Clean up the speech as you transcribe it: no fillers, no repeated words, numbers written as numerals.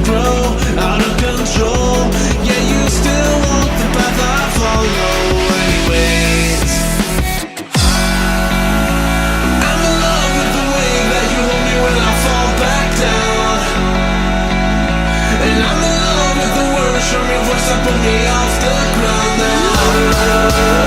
grow out of control. Yeah, you still walk the path I follow anyways. I'm in love with the way that you hold me when I fall back down, and I'm in love with the words from your voice that put me off the ground now.